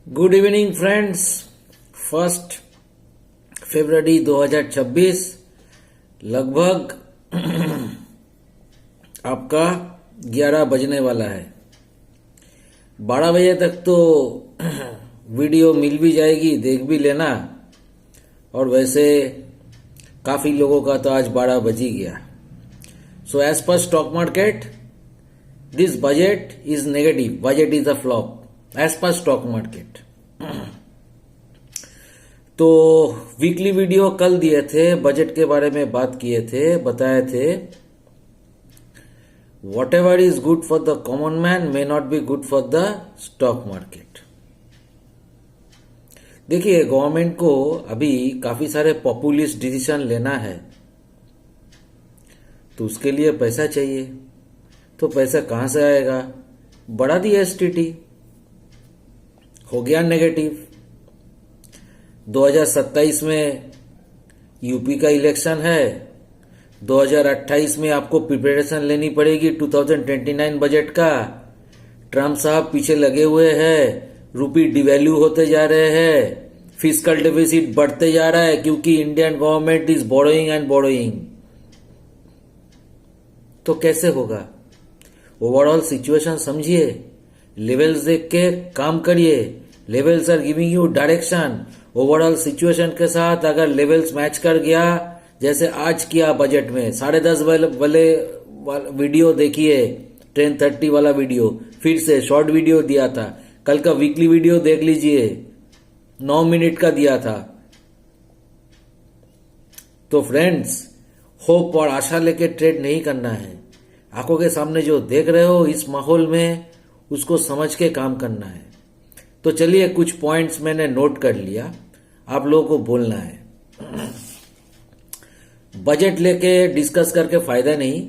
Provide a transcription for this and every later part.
Good evening friends. 1 फरवरी 2026 लगभग आपका 11 बजने वाला है। 12 बजे तक तो वीडियो मिल भी जाएगी, देख भी लेना। और वैसे काफ़ी लोगों का तो आज 12 बज ही गया। So as per stock market this budget is negative, budget is a flop as per stock market. तो वीकली वीडियो कल दिए थे, बजट के बारे में बात किए थे, बताए थे what ever is good for the common man may not be good for the stock market. देखिए, गवर्नमेंट को अभी काफी सारे पॉपुलिस्ट डिसीजन लेना है, तो उसके लिए पैसा चाहिए। तो पैसा कहां से आएगा? बढ़ा दी एसटीटी, हो गया नेगेटिव। 2027 में यूपी का इलेक्शन है, 2028 में आपको प्रिपरेशन लेनी पड़ेगी 2029 बजट का। ट्रम्प साहब पीछे लगे हुए हैं, रूपी डिवैल्यू होते जा रहे हैं, फिस्कल डेफिसिट बढ़ते जा रहा है क्योंकि Indian government is borrowing and borrowing. तो कैसे होगा? ओवरऑल सिचुएशन समझिए, लेवल्स देख के काम करिए। Levels are giving you direction. Overall situation के साथ अगर लेवल्स मैच कर गया, जैसे आज किया बजट में, 10:30 वाले वीडियो देखिए, 10:30 वाला वीडियो, फिर से शॉर्ट वीडियो दिया था। कल का वीकली वीडियो देख लीजिए, 9 मिनट का दिया था। तो फ्रेंड्स, होप और आशा लेके ट्रेड नहीं करना है। आंखों के सामने जो देख रहे हो इस माहौल में, उसको समझ के काम करना है। तो चलिए, कुछ पॉइंट्स मैंने नोट कर लिया, आप लोगों को बोलना है। बजट लेके डिस्कस करके फायदा नहीं।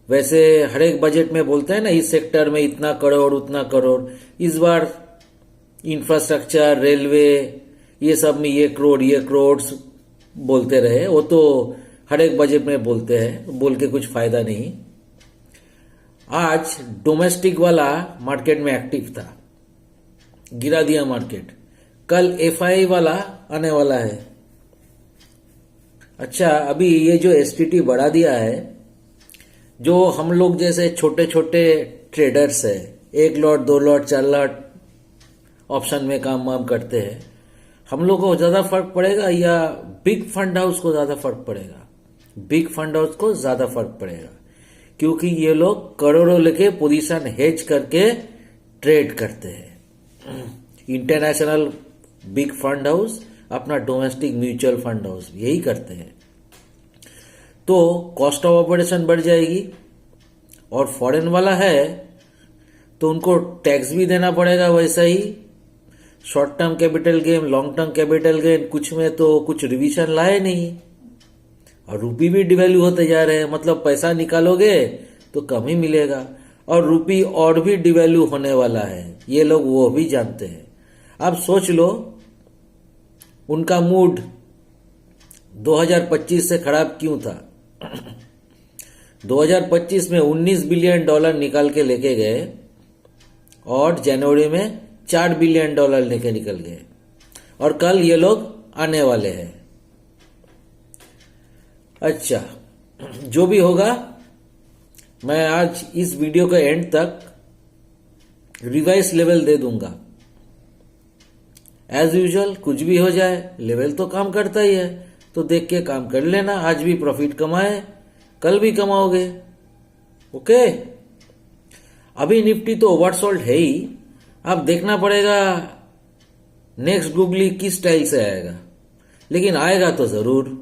वैसे हर एक बजट में बोलते हैं ना, इस सेक्टर में इतना करोड़ उतना करोड़। इस बार इंफ्रास्ट्रक्चर, रेलवे, ये सब में ये करोड़ बोलते रहे। वो तो हर एक बजट में बोलते हैं, बोल के कुछ फायदा नहीं। आज डोमेस्टिक वाला मार्केट में एक्टिव था, गिरा दिया मार्केट। कल एफआई वाला आने वाला है। अच्छा, अभी ये जो एसटीटी बढ़ा दिया है, जो हम लोग जैसे छोटे छोटे ट्रेडर्स है, 1 लॉट 2 लॉट 4 लॉट ऑप्शन में काम वाम करते हैं, हम लोग को ज्यादा फर्क पड़ेगा या बिग फंड हाउस को ज्यादा फर्क पड़ेगा? बिग फंड हाउस को ज्यादा फर्क पड़ेगा, क्योंकि ये लोग करोड़ों लेके पोजीशन हेज करके ट्रेड करते हैं। इंटरनेशनल बिग फंड हाउस, अपना डोमेस्टिक म्यूचुअल फंड हाउस यही करते हैं। तो कॉस्ट ऑफ ऑपरेशन बढ़ जाएगी। और फॉरेन वाला है तो उनको टैक्स भी देना पड़ेगा वैसा ही। Short term capital gain, long term capital gain, कुछ में तो कुछ रिविजन लाए नहीं। और रूपी भी डिवैल्यू होते जा रहे हैं, मतलब पैसा निकालोगे तो कम ही मिलेगा। और रूपी और भी डिवैल्यू होने वाला है, ये लोग वो भी जानते हैं। अब सोच लो, उनका मूड 2025 से खराब क्यों था? 2025 में $19 बिलियन निकाल के लेके गए और जनवरी में $4 बिलियन लेके निकल गए। और कल ये लोग आने वाले हैं। अच्छा, जो भी होगा, मैं आज इस वीडियो के एंड तक रिवाइज लेवल दे दूंगा। एज यूजुअल, कुछ भी हो जाए, लेवल तो काम करता ही है, तो देख के काम कर लेना। आज भी प्रॉफिट कमाए, कल भी कमाओगे। ओके, अभी निफ्टी तो ओवरसोल्ड है ही। अब देखना पड़ेगा नेक्स्ट गूगली किस स्टाइल से आएगा, लेकिन आएगा तो जरूर।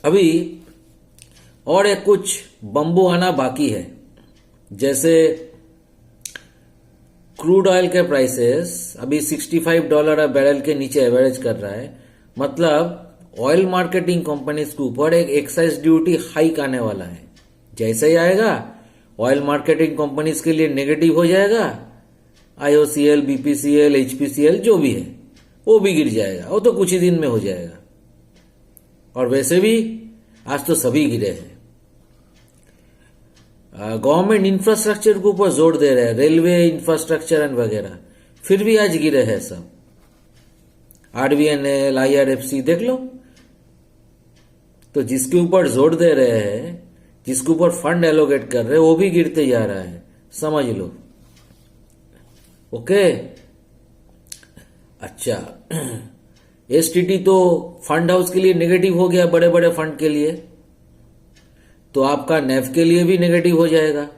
अभी और एक कुछ बम्बू आना बाकी है। जैसे क्रूड ऑयल के प्राइसेस अभी $65 बैरल के नीचे एवरेज कर रहा है। मतलब ऑयल मार्केटिंग कंपनीज के ऊपर एक एक्साइज ड्यूटी हाइक आने वाला है। जैसे ही आएगा, ऑयल मार्केटिंग कंपनीज के लिए नेगेटिव हो जाएगा। आईओसीएल, बीपीसीएल, एचपीसीएल जो भी है, वो भी गिर जाएगा। वो तो कुछ ही दिन में हो जाएगा। और वैसे भी आज तो सभी गिरे हैं। गवर्नमेंट इंफ्रास्ट्रक्चर के ऊपर जोर दे रहे हैं, रेलवे इंफ्रास्ट्रक्चर एंड वगैरह, फिर भी आज गिरे हैं सब। RVNL, IRFC देख लो। तो जिसके ऊपर जोर दे रहे हैं, जिसके ऊपर फंड एलोकेट कर रहे हैं, वो भी गिरते जा रहा है, समझ लो। ओके, अच्छा। STT तो फंड हाउस के लिए नेगेटिव हो गया, बड़े बड़े फंड के लिए, तो आपका नेफ के लिए भी नेगेटिव हो जाएगा।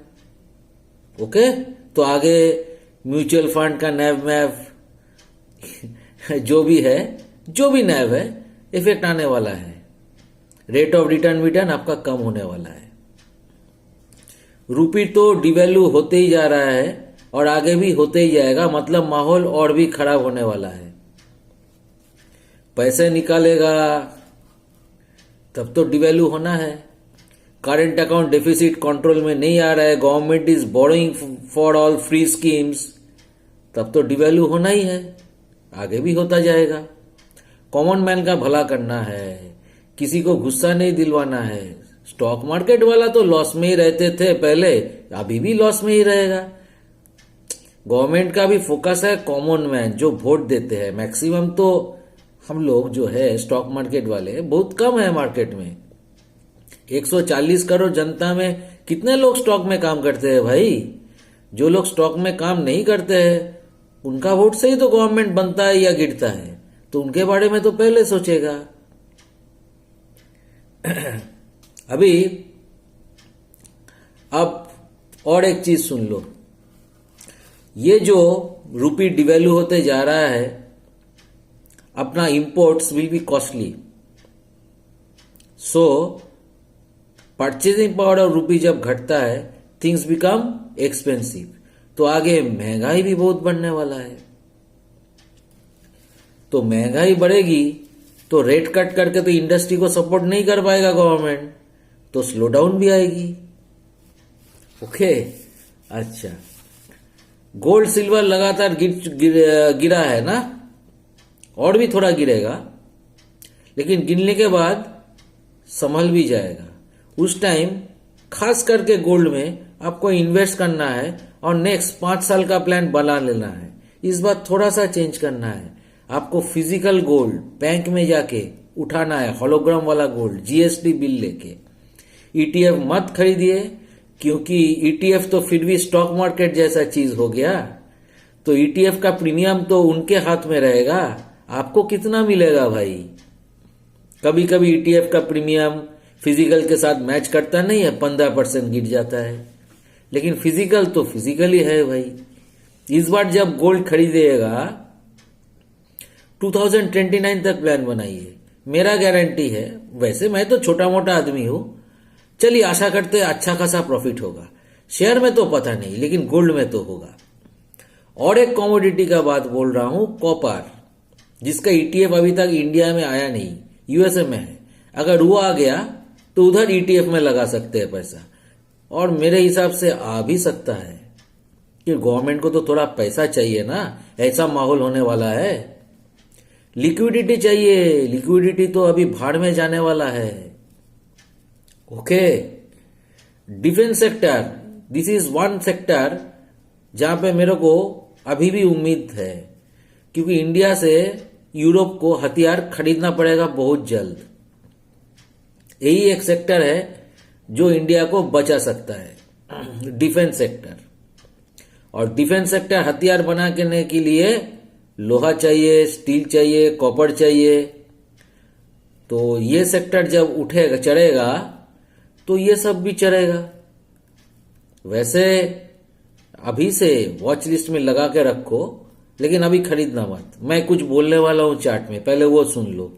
ओके, तो आगे म्यूचुअल फंड का नेव मैव जो भी नेव है, इफेक्ट आने वाला है। रेट ऑफ रिटर्न आपका कम होने वाला है। रूपी तो डिवैल्यू होते ही जा रहा है और आगे भी होते ही जाएगा, मतलब माहौल और भी खराब होने वाला है। पैसे निकालेगा तब तो डिवैल्यू होना है। करंट अकाउंट डेफिसिट कंट्रोल में नहीं आ रहा है, government is borrowing for all free schemes, तब तो डिवैल्यू होना ही है, आगे भी होता जाएगा। कॉमन मैन का भला करना है, किसी को गुस्सा नहीं दिलवाना है। स्टॉक मार्केट वाला तो लॉस में ही रहते थे पहले, अभी भी लॉस में ही रहेगा। गवर्नमेंट का भी फोकस है कॉमन मैन जो वोट देते हैं। मैक्सिमम तो हम लोग जो है स्टॉक मार्केट वाले बहुत कम है मार्केट में। 140 करोड़ जनता में कितने लोग स्टॉक में काम करते हैं भाई? जो लोग स्टॉक में काम नहीं करते हैं उनका वोट से ही तो गवर्नमेंट बनता है या गिरता है, तो उनके बारे में तो पहले सोचेगा। अभी अब और एक चीज सुन लो, ये जो रूपी डिवैल्यू होते जा रहा है, अपना imports will be costly, so purchasing power of रूपी जब घटता है थिंग्स बिकम एक्सपेंसिव, तो आगे महंगाई भी बहुत बढ़ने वाला है। तो महंगाई बढ़ेगी तो रेट कट करके तो इंडस्ट्री को सपोर्ट नहीं कर पाएगा गवर्नमेंट, तो स्लो डाउन भी आएगी। ओके, अच्छा। गोल्ड सिल्वर लगातार गिरा है ना, और भी थोड़ा गिरेगा, लेकिन गिरने के बाद संभल भी जाएगा। उस टाइम खास करके गोल्ड में आपको इन्वेस्ट करना है और नेक्स्ट 5 साल का प्लान बना लेना है। इस बार थोड़ा सा चेंज करना है, आपको फिजिकल गोल्ड बैंक में जाके उठाना है, होलोग्राम वाला गोल्ड, GST बिल लेके। ETF मत खरीदिए, क्योंकि ETF तो फिर भी स्टॉक मार्केट जैसा चीज हो गया, तो ETF का प्रीमियम तो उनके हाथ में रहेगा, आपको कितना मिलेगा भाई? कभी कभी ETF का प्रीमियम फिजिकल के साथ मैच करता नहीं है, 15% गिर जाता है, लेकिन फिजिकल तो फिजिकल ही है भाई। इस बार जब गोल्ड खरीदिएगा 2029 तक प्लान बनाइए, मेरा गारंटी है। वैसे मैं तो छोटा मोटा आदमी हूं, चलिए आशा करते हैं अच्छा खासा प्रॉफिट होगा। शेयर में तो पता नहीं, लेकिन गोल्ड में तो होगा। और एक कमोडिटी का बात बोल रहा हूं, कॉपर, जिसका ETF अभी तक इंडिया में आया नहीं, USA में है। अगर वो आ गया तो उधर ETF में लगा सकते हैं पैसा, और मेरे हिसाब से आ भी सकता है, कि गवर्नमेंट को तो थोड़ा पैसा चाहिए ना, ऐसा माहौल होने वाला है। लिक्विडिटी चाहिए, लिक्विडिटी तो अभी भाड़ में जाने वाला है। Okay, defence sector, this is one sector जहां पे मेरे को अभी भी उम्मीद है, क्योंकि इंडिया से यूरोप को हथियार खरीदना पड़ेगा बहुत जल्द। यही एक सेक्टर है जो इंडिया को बचा सकता है, डिफेंस सेक्टर। और डिफेंस सेक्टर हथियार बनाने के लिए लोहा चाहिए, स्टील चाहिए, कॉपर चाहिए। तो ये सेक्टर जब उठेगा, चढ़ेगा, तो ये सब भी चढ़ेगा। वैसे अभी से वॉच लिस्ट में लगा के रखो, लेकिन अभी खरीदना मत। मैं कुछ बोलने वाला हूं चार्ट में, पहले वो सुन लो।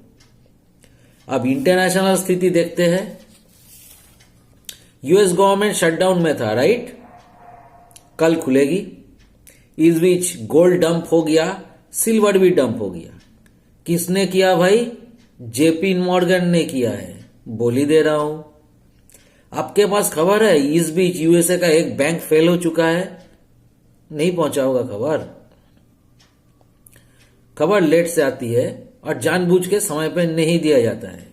अब इंटरनेशनल स्थिति देखते हैं। US गवर्नमेंट शटडाउन में था, राइट? कल खुलेगी। इस बीच गोल्ड डंप हो गया, सिल्वर भी डंप हो गया। किसने किया भाई? JP मॉर्गन ने किया है, बोल ही दे रहा हूं। आपके पास खबर है इस बीच USA का एक बैंक फेल हो चुका है? नहीं पहुंचा होगा खबर। खबर लेट से आती है और जानबूझ के समय पे नहीं दिया जाता है।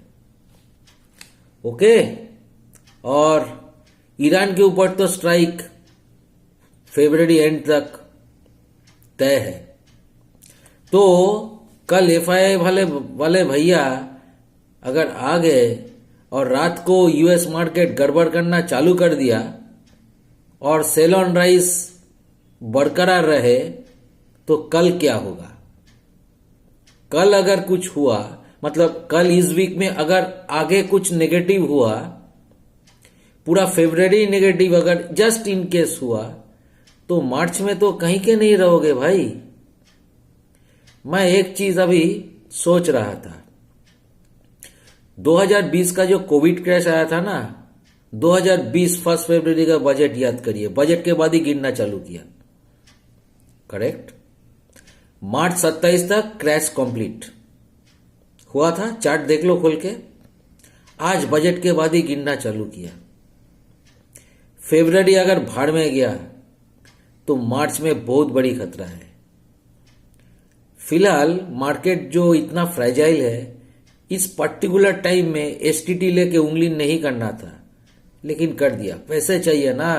ओके, और ईरान के ऊपर तो स्ट्राइक फरवरी एंड तक तय है। तो कल एफआईआई वाले भैया अगर आ गए और रात को यूएस मार्केट गड़बड़ करना चालू कर दिया और सेल ऑन राइस बरकरार रहे तो कल क्या होगा? कल अगर कुछ हुआ, मतलब कल इस वीक में अगर आगे कुछ नेगेटिव हुआ, पूरा फरवरी नेगेटिव अगर जस्ट इन केस हुआ, तो मार्च में तो कहीं के नहीं रहोगे भाई। मैं एक चीज अभी सोच रहा था, 2020 का जो कोविड क्रैश आया था ना, 2020 फर्स्ट फरवरी का बजट याद करिए, बजट के बाद ही गिनना चालू किया, करेक्ट। मार्च 27 तक क्रैश कंप्लीट हुआ था, चार्ट देख लो खोल के। आज बजट के बाद ही गिनना चालू किया। फरवरी अगर भाड़ में गया तो मार्च में बहुत बड़ी खतरा है। फिलहाल मार्केट जो इतना फ्रेजाइल है, इस पर्टिकुलर टाइम में एसटीटी लेके उंगली नहीं करना था, लेकिन कर दिया। पैसे चाहिए ना,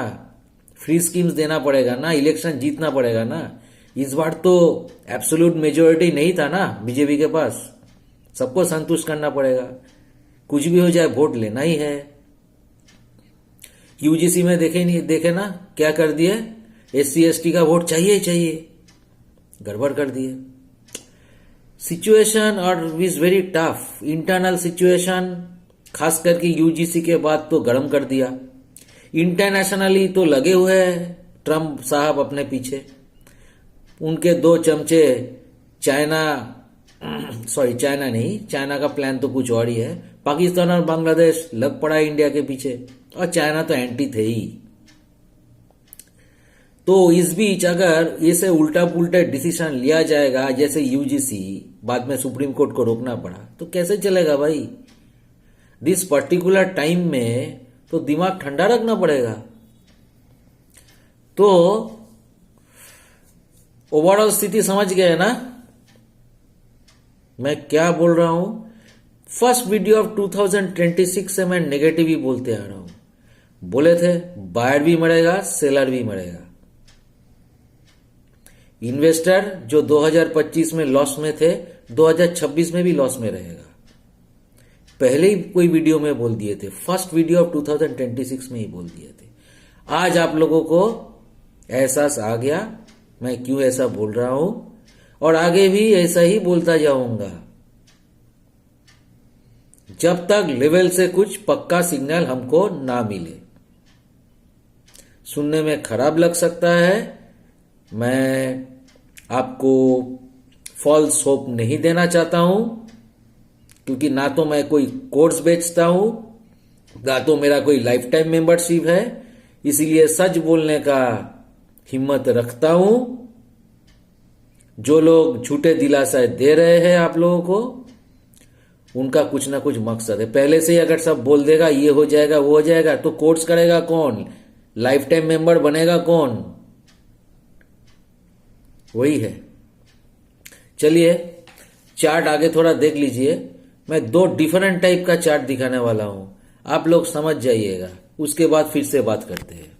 फ्री स्कीम्स देना पड़ेगा ना, इलेक्शन जीतना पड़ेगा ना। इस बार तो एब्सोल्यूट मेजोरिटी नहीं था ना बीजेपी के पास, सबको संतुष्ट करना पड़ेगा। कुछ भी हो जाए वोट लेना ही है। यूजीसी में देखे ना क्या कर दिए, एससी एसटी का वोट चाहिए ही चाहिए, गड़बड़ कर दिए। सिचुएशन और is very tough, internal situation खास करके यूजीसी के बाद तो गर्म कर दिया। इंटरनेशनली तो लगे हुए हैं ट्रम्प साहब अपने पीछे, उनके 2 चमचे चाइना नहीं, चाइना का प्लान तो कुछ और ही है। पाकिस्तान और बांग्लादेश लग पड़ा है इंडिया के पीछे, और चाइना तो एंटी थे ही। तो इस बीच अगर इसे उल्टा पुल्टा डिसीजन लिया जाएगा, जैसे यूजीसी, बाद में सुप्रीम कोर्ट को रोकना पड़ा, तो कैसे चलेगा भाई? दिस पर्टिकुलर टाइम में तो दिमाग ठंडा रखना पड़ेगा। तो ओवरऑल स्थिति समझ गए ना मैं क्या बोल रहा हूं? फर्स्ट वीडियो ऑफ 2026 से मैं नेगेटिव ही बोलते आ रहा हूं। बोले थे बायर भी मरेगा, सेलर भी मरेगा। इन्वेस्टर जो 2025 में लॉस में थे, 2026 में भी लॉस में रहेगा। पहले ही कोई वीडियो में बोल दिए थे, फर्स्ट वीडियो ऑफ 2026 में ही बोल दिए थे। आज आप लोगों को एहसास आ गया मैं क्यों ऐसा बोल रहा हूं, और आगे भी ऐसा ही बोलता जाऊंगा जब तक लेवल से कुछ पक्का सिग्नल हमको ना मिले। सुनने में खराब लग सकता है, मैं आपको फॉल्स होप नहीं देना चाहता हूं, क्योंकि ना तो मैं कोई कोर्स बेचता हूं, ना तो मेरा कोई लाइफ टाइम मेंबरशिप है, इसीलिए सच बोलने का हिम्मत रखता हूं। जो लोग झूठे दिलासा दे रहे हैं आप लोगों को, उनका कुछ ना कुछ मकसद है। पहले से ही अगर सब बोल देगा ये हो जाएगा वो हो जाएगा, तो कोर्स करेगा कौन? लाइफ टाइम मेंबर बनेगा कौन? वही है। चलिए चार्ट आगे थोड़ा देख लीजिए। मैं 2 डिफरेंट टाइप का चार्ट दिखाने वाला हूं, आप लोग समझ जाइएगा, उसके बाद फिर से बात करते हैं।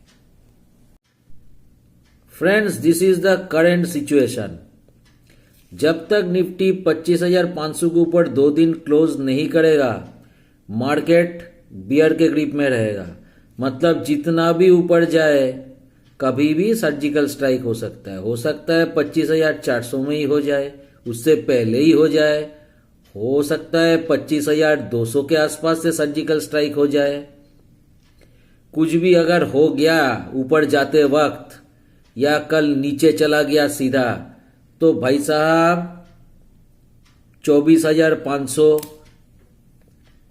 Friends, this is the current situation. जब तक निफ्टी 25,500 के ऊपर 2 दिन क्लोज नहीं करेगा, मार्केट बियर के ग्रिप में रहेगा। मतलब जितना भी ऊपर जाए, कभी भी सर्जिकल स्ट्राइक हो सकता है 25,400 में ही हो जाए, उससे पहले ही हो जाए, हो सकता है 25,200 के आसपास से सर्जिकल स्ट्राइक हो जाए। कुछ भी अगर हो गया ऊपर जाते वक्त, या कल नीचे चला गया सीधा, तो भाई साहब 24,500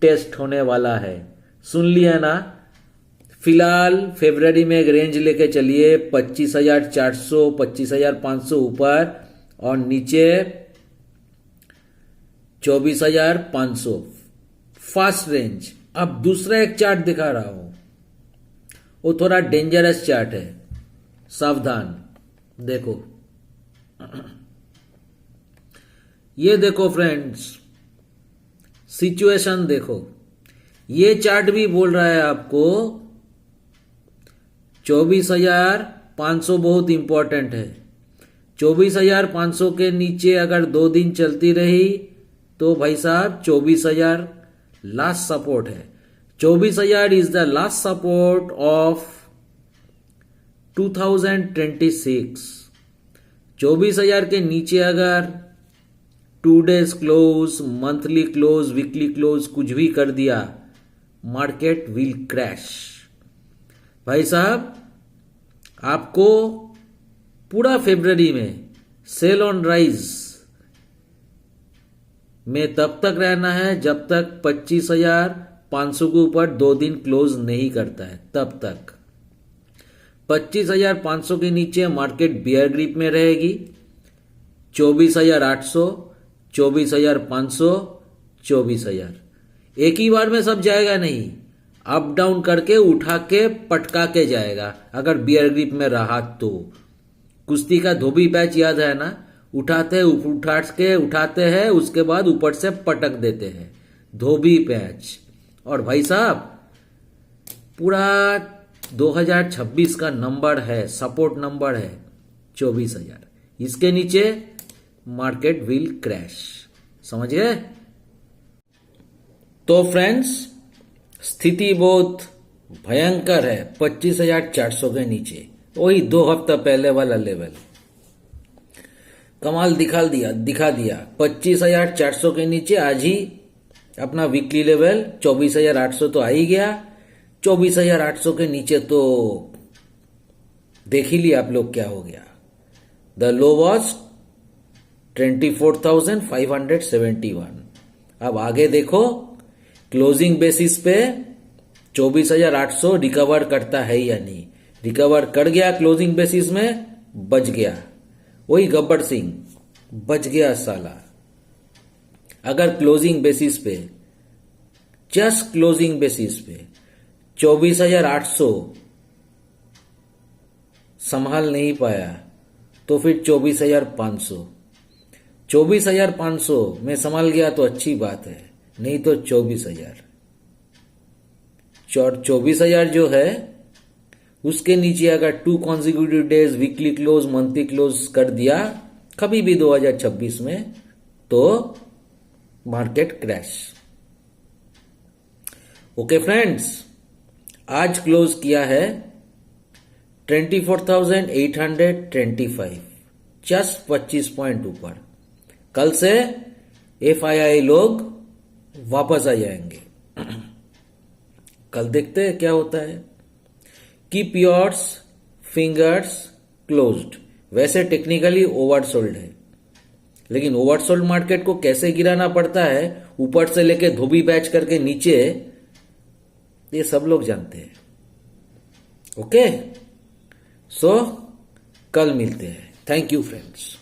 टेस्ट होने वाला है। सुन लिया ना? फिलहाल फरवरी में एक रेंज लेके चलिए, 25,400 25,500 ऊपर और नीचे 24,500 फास्ट रेंज। अब दूसरा एक चार्ट दिखा रहा हूं, वो थोड़ा डेंजरस चार्ट है, सावधान। देखो ये देखो फ्रेंड्स, सिचुएशन देखो। ये चार्ट भी बोल रहा है आपको 24,500 बहुत इंपॉर्टेंट है। 24,500 के नीचे अगर 2 दिन चलती रही तो भाई साहब 24,000 लास्ट सपोर्ट है। 24,000 is the last support of 2026। 24,000 के नीचे अगर 2 days close, monthly close, weekly close कुछ भी कर दिया, मार्केट विल क्रैश। भाई साहब आपको पूरा फरवरी में सेल ऑन राइज में तब तक रहना है जब तक 25,500 के ऊपर 2 दिन क्लोज नहीं करता है, तब तक 25,500 के नीचे मार्केट बियर ग्रिप में रहेगी। 24,800, 24,500, 24,000 एक ही बार में सब जाएगा नहीं, अप डाउन करके उठा के पटका के जाएगा। अगर बियर ग्रिप में रहा तो कुश्ती का धोबी पैच याद है ना, उठाते हैं उसके बाद ऊपर से पटक देते हैं, धोबी पैच। और भाई साहब पूरा 2026 का नंबर है, सपोर्ट नंबर है 24,000। इसके नीचे मार्केट विल क्रैश, समझ गए? तो फ्रेंड्स स्थिति बहुत भयंकर है 25,400 के नीचे, वही 2 हफ्ता पहले वाला लेवल कमाल दिखा दिया। 25,400 के नीचे आज ही अपना वीकली लेवल 24,800 तो आ ही गया। 24,800 के नीचे तो देख ही लिया आप लोग क्या हो गया। The low was 24,571। अब आगे देखो, क्लोजिंग बेसिस पे 24,800 रिकवर करता है या नहीं। रिकवर कर गया क्लोजिंग बेसिस में, बच गया। वही गब्बर सिंह बच गया साला। अगर क्लोजिंग बेसिस पे, जस्ट क्लोजिंग बेसिस पे 24,800 संभाल नहीं पाया तो फिर 24,500 में संभाल गया तो अच्छी बात है, नहीं तो 24,000 जो है उसके नीचे अगर 2 consecutive days weekly close, monthly close कर दिया कभी भी 2026 में, तो मार्केट क्रैश। ओके फ्रेंड्स, आज क्लोज किया है 24,825, जस्ट 25 पॉइंट ऊपर। कल से FII लोग वापस आ जाएंगे। कल देखते हैं क्या होता है। Keep yours fingers closed. वैसे टेक्निकली ओवरसोल्ड है, लेकिन ओवरसोल्ड मार्केट को कैसे गिराना पड़ता है ऊपर से लेके धोबी बैच करके नीचे, ये सब लोग जानते हैं। ओके, सो कल मिलते हैं। Thank you friends.